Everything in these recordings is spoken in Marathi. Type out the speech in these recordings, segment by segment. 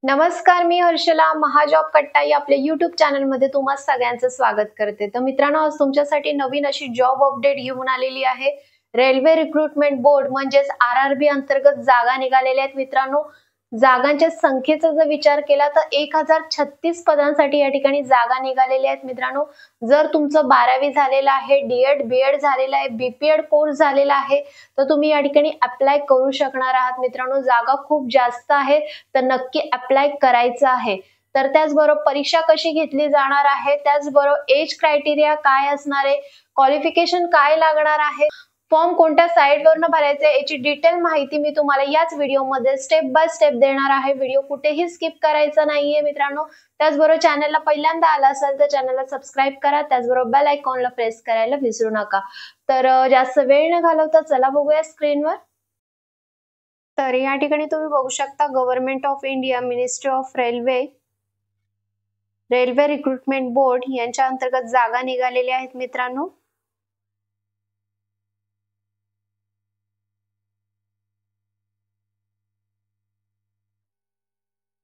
नमस्कार, मी हर्षला महाजॉब कट्टा या आपल्या YouTube चॅनलमध्ये तुम्हा सगळ्यांचं स्वागत करते। तर मित्रांनो, आज तुमच्यासाठी नवीन अशी जॉब अपडेट घेऊन आलेली आहे। रेल्वे रिक्रुटमेंट बोर्ड म्हणजेच RRB अंतर्गत जागा निघालेल्या आहेत। मित्रांनो, जागांच्या संख्येचा जर विचार केला तर 1036 पदांसाठी या ठिकाणी जागा निघालेल्या आहेत। मित्रांनो, जर तुमचं 12वी झालेलं आहे, D.Ed, B.Ed झालेलं आहे, BPED कोर्स झालेला आहे तर तुम्ही या ठिकाणी अप्लाय करू शकणार आहात। मित्रांनो, जागा खूप जास्त आहे तर नक्की अप्लाय करायचं आहे। तर त्याचबरोबर परीक्षा कशी घेतली जाणार आहे, त्याचबरोबर एज क्रायटेरिया काय असणार आहे, क्वालिफिकेशन काय लागणार आहे, फॉर्म कोणत्या साइटवरून भरायचे याची डिटेल माहिती मी तुम्हाला याच व्हिडिओमध्ये स्टेप बाय स्टेप देणार आहे। व्हिडिओ कुठेही स्किप करायचा नाहीये मित्रांनो। त्याचबरोबर चॅनलला पहिल्यांदा आला असेल तर चॅनलला सबस्क्राइब करा, त्याचबरोबर बेल आयकॉनला प्रेस करायला विसरू नका। तर जास्त वेळ न घालवता चला बघूया स्क्रीनवर। तर या ठिकाणी तुम्ही बघू शकता government of India, ministry of railway, railway recruitment board यांच्या अंतर्गत जागा निघालेल्या आहेत मित्रांनो।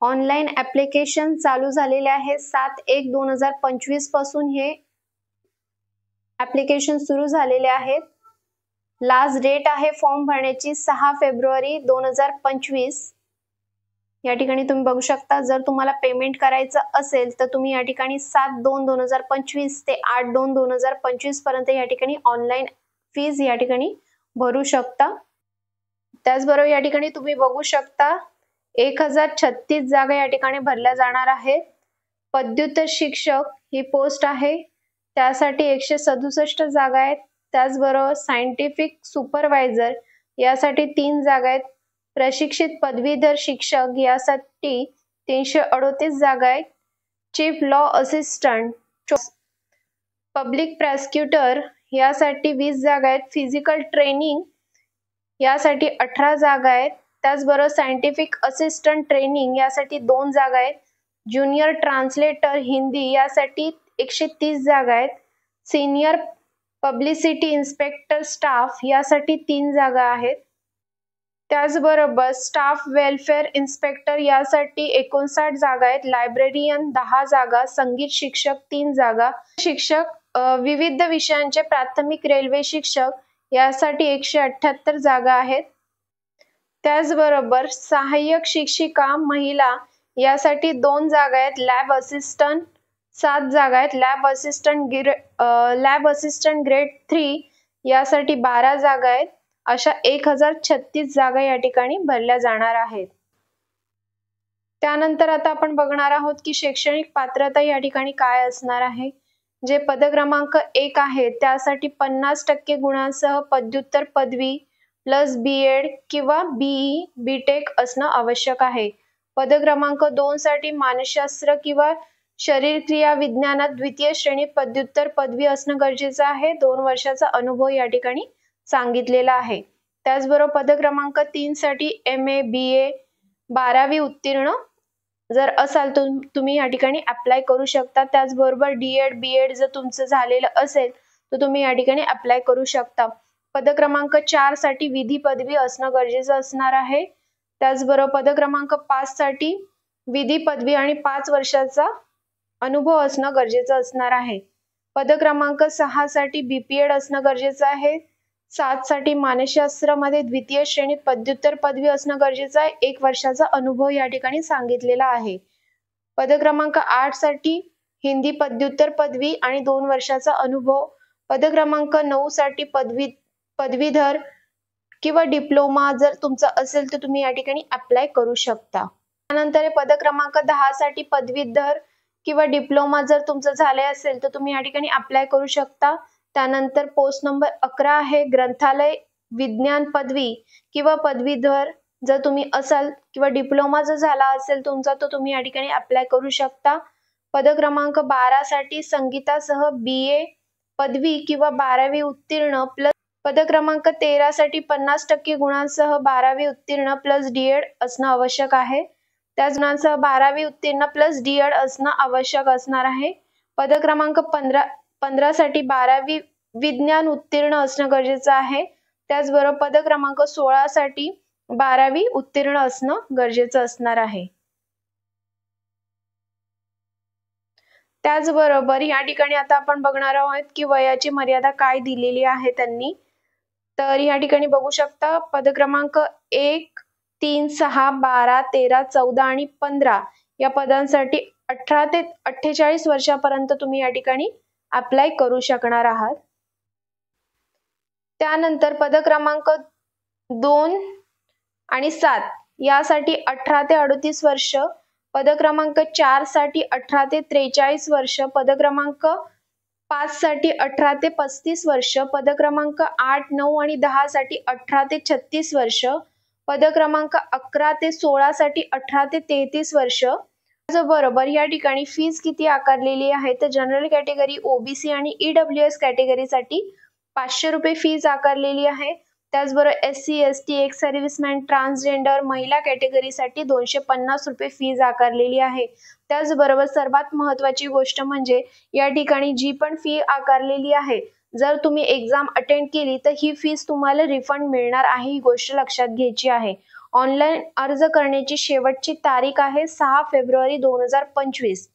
ऑनलाइन ऍप्लिकेशन चालू झालेले आहे। 7/1/2025 पासून हे ऍप्लिकेशन सुरू झालेले आहेत। लास्ट डेट आहे फॉर्म भरण्याची 6 फेब्रुवारी 2025। या ठिकाणी तुम्ही बघू शकता, जर तुम्हाला पेमेंट करायचं असेल तर तुम्ही या ठिकाणी 7/2/2025 ते 8/2/2025 पर्यंत या ठिकाणी ऑनलाइन फीज या ठिकाणी भरू शकता। त्याचबरोबर या ठिकाणी तुम्ही बघू शकता 1036 जागा या ठिकाणी भरल्या जाणार आहेत। पदव्युत्तर शिक्षक ही पोस्ट आहे, त्यासाठी 167 जागा आहेत। त्याचबरोबर सायंटिफिक सुपरवायझर यासाठी 3 जागा आहेत। प्रशिक्षित पदवीधर शिक्षक यासाठी 338 जागा आहेत। Chief law assistant, public prosecutor यासाठी 20 जागा आहेत। फिजिकल ट्रेनिंग यासाठी 18 जागा आहेत। त्याचबरोबर सायंटिफिक असिस्टंट ट्रेनिंग यासाठी 2 जागा आहेत। ज्युनियर ट्रान्सलेटर हिंदी यासाठी 130 जागा आहेत। सीनियर पब्लिसिटी इन्स्पेक्टर स्टाफ यासाठी 3 जागा आहेत। त्याचबरोबर स्टाफ वेलफेअर इन्स्पेक्टर यासाठी 59 जागा आहेत। लायब्ररियन 10 जागा, संगीत शिक्षक 3 जागा, शिक्षक विविध विषयांचे प्राथमिक रेल्वे शिक्षक यासाठी 178 जागा आहेत। त्याचबरोबर सहाय्यक शिक्षिका महिला यासाठी 2 जागा आहेत। लॅब असिस्टंट 7 जागा आहेत। लॅब असिस्टंट ग्रेड 3 यासाठी 12 जागा आहेत। अशा 1036 जागा या ठिकाणी भरल्या जाणार आहेत। त्यानंतर आता आपण बघणार आहोत की शैक्षणिक पात्रता या ठिकाणी काय असणार आहे। जे पद क्रमांक 1 आहे त्यासाठी 50% गुणांसह पदव्युत्तर पदवी प्लस B.Ed किंवा BE BTech असणं आवश्यक आहे। पद क्रमांक 2 साठी मानसशास्त्र किंवा शरीरक्रिया विज्ञानात द्वितीय श्रेणी पदव्युत्तर पदवी असणं गरजेचं आहे। 2 वर्षाचा अनुभव या ठिकाणी सांगितलेला आहे। त्याचबरोबर पद क्रमांक 3 साठी MA BA 12वी उत्तीर्ण जर असाल तर तुम्ही या ठिकाणी अप्लाय करू शकता। त्याचबरोबर D.Ed B.Ed जर तुमचं झालेलं असेल तर तुम्ही या ठिकाणी अप्लाय करू शकता। पद क्रमांक 4 साठी विधी पदवी असणं गरजेचं असणार आहे। त्याचबरोबर पद क्रमांक 5 साठी विधी पदवी आणि 5 वर्षाचा अनुभव असणं गरजेचं असणार आहे। पद क्रमांक 6 साठी BPED असणं गरजेचं आहे। 7 साठी मानसशास्त्रामध्ये द्वितीय श्रेणीत पदव्युत्तर पदवी असणं गरजेचं आहे। 1 वर्षाचा अनुभव या ठिकाणी सांगितलेला आहे। पद क्रमांक 8 साठी हिंदी पदव्युत्तर पदवी आणि 2 वर्षाचा अनुभव। पद क्रमांक 9 साठी पदवीधर किंवा डिप्लोमा जर तुमचा असेल तर तुम्ही या ठिकाणी अप्लाय करू शकता। त्यानंतर पद क्रमांक 10 साठी पदवीधर किंवा डिप्लोमा जर तुमचं झाले असेल तर तुम्ही या ठिकाणी अप्लाय करू शकता। त्यानंतर पोस्ट नंबर 11 आहे ग्रंथालय विज्ञान पदवी किंवा पदवीधर जर तुम्ही असाल किंवा डिप्लोमा जर झाला असेल तुमचा तर तुम्ही या ठिकाणी अप्लाय करू शकता। पद क्रमांक 12 साठी संगीतासह BA पदवी किंवा 12वी उत्तीर्ण प्लस। पद क्रमांक 13 साठी 50% गुणांसह 12वी उत्तीर्ण प्लस D.Ed असणं आवश्यक आहे। त्याच गुणांसह 12वी उत्तीर्ण प्लस D.Ed असणं आवश्यक असणार आहे। पद क्रमांक 15 साठी 12वी विज्ञान उत्तीर्ण असणं गरजेचं आहे। त्याचबरोबर पद क्रमांक 16 साठी 12वी उत्तीर्ण असणं गरजेचं असणार आहे। त्याचबरोबर या ठिकाणी आता आपण बघणार आहोत की वयाची मर्यादा काय दिलेली आहे त्यांनी. तर या ठिकाणी बघू शकता पद क्रमांक 1, 3, 6, 12, 13, 14 आणि 15 या पदांसाठी 18 ते 48 वर्षापर्यंत तुम्ही या ठिकाणी अप्लाय करू शकणार आहात. त्यानंतर पद क्रमांक 2 आणि 7 यासाठी 18 ते 38 वर्ष, पद क्रमांक 4 साठी 18 ते 43 वर्ष, पद क्रमांक 5 साठी 18 ते 35 वर्ष, पद क्रमांक 8, 9 आणि 10 साठी 18 ते 36 वर्ष, पद क्रमांक 11 ते 16 साठी 18 ते 33 वर्ष. बरोबर या ठिकाणी फीज किती आकारलेली आहे तर जनरल कॅटेगरी, ओबीसी आणि ईडब्ल्यूएस कॅटेगरीसाठी 500 रुपये फीज आकारलेली आहे. त्याचबरोबर SC, ST, ex serviceman, transgender, महिला कॅटेगरीसाठी 250 रुपये फीज आकारलेली आहे. त्याचबरोबर सर्वात महत्त्वाची गोष्ट म्हणजे या ठिकाणी जी पण फी आकारलेली आहे, जर तुम्ही एक्झाम अटेंड केली तर ही फीज तुम्हाला रिफंड मिळणार आहे, ही गोष्ट लक्षात घ्यायची आहे. ऑनलाईन अर्ज करण्याची शेवटची तारीख आहे 6 फेब्रुवारी 2025.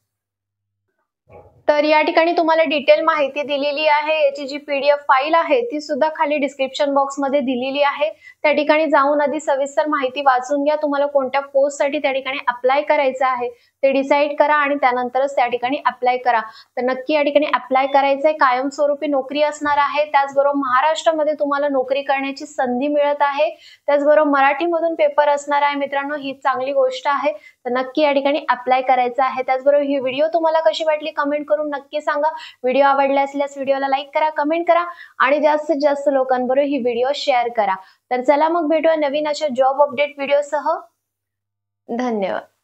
तर या ठिकाणी तुम्हाला डिटेल माहिती दिलेली आहे. याची जी PDF फाईल आहे ती सुद्धा खाली डिस्क्रिप्शन बॉक्स मध्ये दिलेली आहे. त्या ठिकाणी जाऊन आधी सविस्तर माहिती वाचून घ्या. तुम्हाला कोणत्या पोस्टसाठी त्या ठिकाणी अप्लाय करायचं आहे ते डिसाईड करा आणि त्यानंतरच त्या ठिकाणी अप्लाय करा. तर नक्की या ठिकाणी अप्लाय करायचंय. कायमस्वरूपी नोकरी असणार आहे. त्याचबरोबर महाराष्ट्रामध्ये तुम्हाला नोकरी करण्याची संधी मिळत आहे. त्याचबरोबर मराठीमधून पेपर असणार आहे मित्रांनो, ही चांगली गोष्ट आहे. तर नक्की या ठिकाणी अप्लाय करायचं आहे. त्याचबरोबर ही व्हिडिओ तुम्हाला कशी वाटली कमेंट करून नक्की सांगा. व्हिडिओ आवडला असल्यास व्हिडिओला लाईक करा, कमेंट करा आणि जास्तीत जास्त लोकांबरोबर ही व्हिडिओ शेअर करा. तर चला मग भेटूया नवीन अशा जॉब अपडेट व्हिडिओसह. धन्यवाद.